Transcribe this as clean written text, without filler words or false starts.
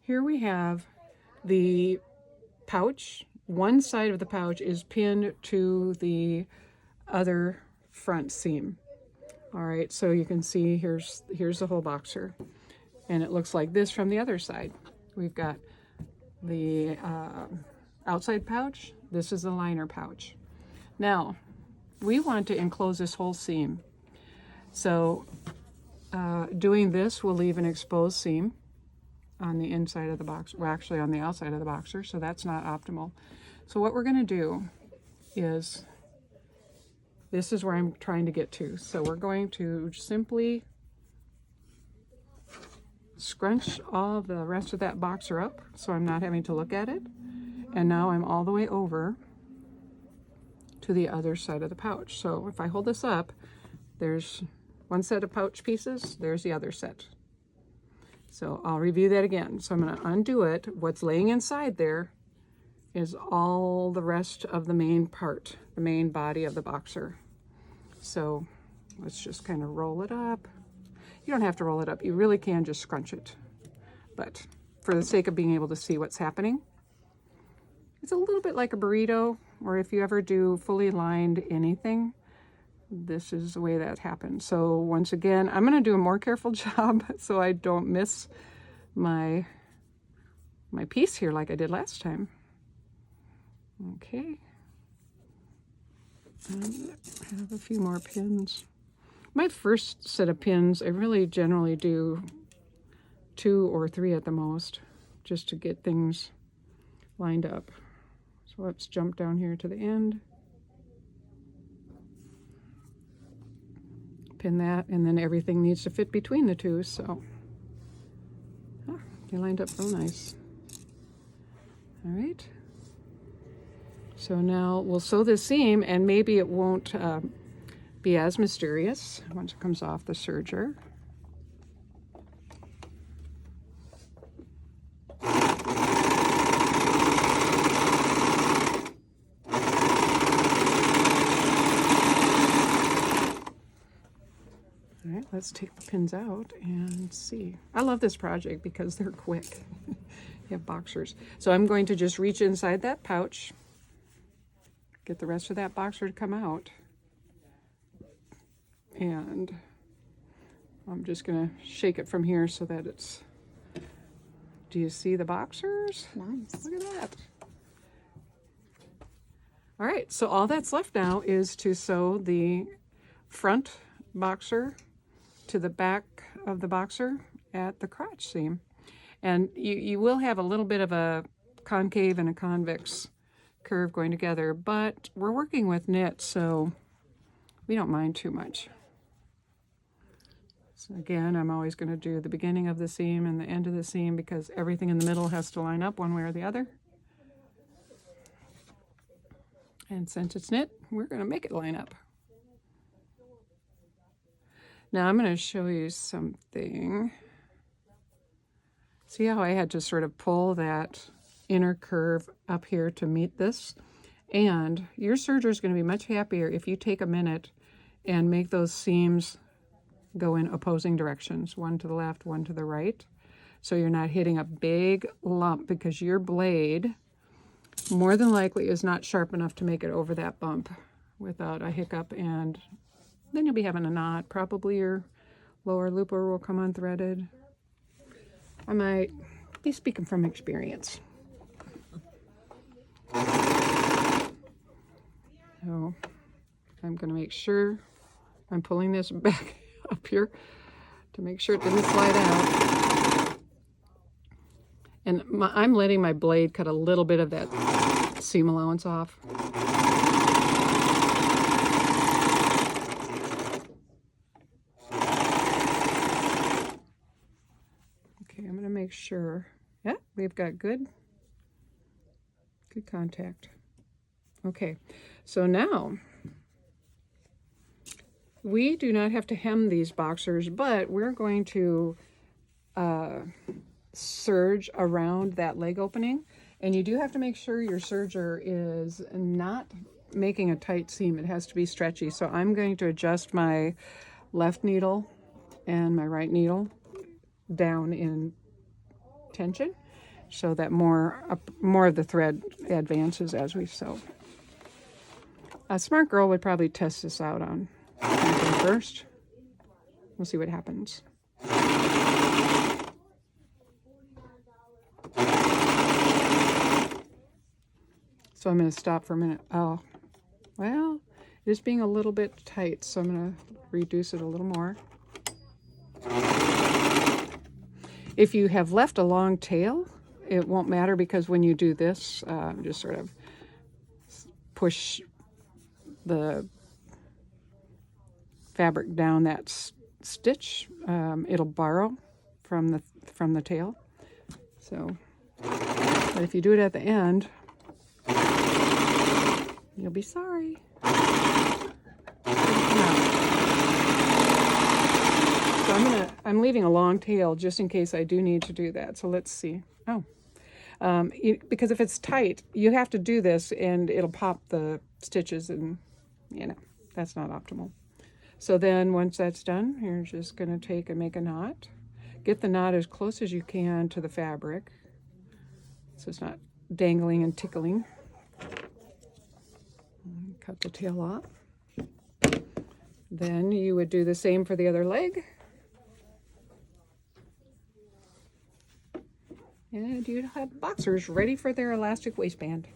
here we have the pouch. One side of the pouch is pinned to the other front seam. All right, so you can see here's the whole boxer, and it looks like this from the other side. We've got the outside pouch. This is the liner pouch. Now, we want to enclose this whole seam. So doing this will leave an exposed seam on the inside of the box, well, actually on the outside of the boxer, so that's not optimal. So what we're going to do is, this is where I'm trying to get to. So we're going to simply scrunch all the rest of that boxer up so I'm not having to look at it. And now I'm all the way over to the other side of the pouch. So if I hold this up, there's one set of pouch pieces, there's the other set. So I'll review that again. So I'm going to undo it. What's laying inside there is all the rest of the main part, the main body of the boxer. So let's just kind of roll it up. You don't have to roll it up. You really can just scrunch it. But for the sake of being able to see what's happening, it's a little bit like a burrito, or if you ever do fully lined anything, this is the way that happens. So once again, I'm going to do a more careful job so I don't miss my piece here like I did last time. Okay. And I have a few more pins. My first set of pins, I really generally do 2 or 3 at the most, just to get things lined up. So let's jump down here to the end. Pin that, and then everything needs to fit between the two, so they lined up real nice. All right, so now we'll sew this seam, and maybe it won't be as mysterious once it comes off the serger. All right, let's take the pins out and see. I love this project because they're quick. You have boxers. So I'm going to just reach inside that pouch, get the rest of that boxer to come out. And I'm just going to shake it from here so that it's... Do you see the boxers? Nice. Look at that. All right, so all that's left now is to sew the front boxer to the back of the boxer at the crotch seam. And you will have a little bit of a concave and a convex curve going together, but we're working with knit, so we don't mind too much. So again, I'm always going to do the beginning of the seam and the end of the seam because everything in the middle has to line up one way or the other. And since it's knit, we're going to make it line up. Now I'm going to show you something. See how I had to sort of pull that inner curve up here to meet this? And your serger is going to be much happier if you take a minute and make those seams go in opposing directions, one to the left, one to the right. So you're not hitting a big lump because your blade more than likely is not sharp enough to make it over that bump without a hiccup, and then you'll be having a knot. Probably your lower looper will come unthreaded. I might be speaking from experience. So I'm going to make sure I'm pulling this back up here to make sure it didn't slide out. And I'm letting my blade cut a little bit of that seam allowance off. Okay, I'm going to make sure. Yeah, we've got good contact. Okay, so now we do not have to hem these boxers, but we're going to serge around that leg opening. And you do have to make sure your serger is not making a tight seam. It has to be stretchy. So I'm going to adjust my left needle and my right needle down in tension. so that more of the thread advances as we sew. A smart girl would probably test this out on something first. We'll see what happens. So I'm going to stop for a minute. Oh, well, it is being a little bit tight, so I'm going to reduce it a little more. If you have left a long tail, it won't matter, because when you do this, just sort of push the fabric down that stitch, it'll borrow from the tail. So, but if you do it at the end, you'll be sorry. So I'm leaving a long tail just in case I do need to do that. So let's see. Oh, because if it's tight, you have to do this and it'll pop the stitches, and that's not optimal. So then once that's done, you're just going to take and make a knot. Get the knot as close as you can to the fabric so it's not dangling and tickling. Cut the tail off. Then you would do the same for the other leg. And you'd have boxers ready for their elastic waistband.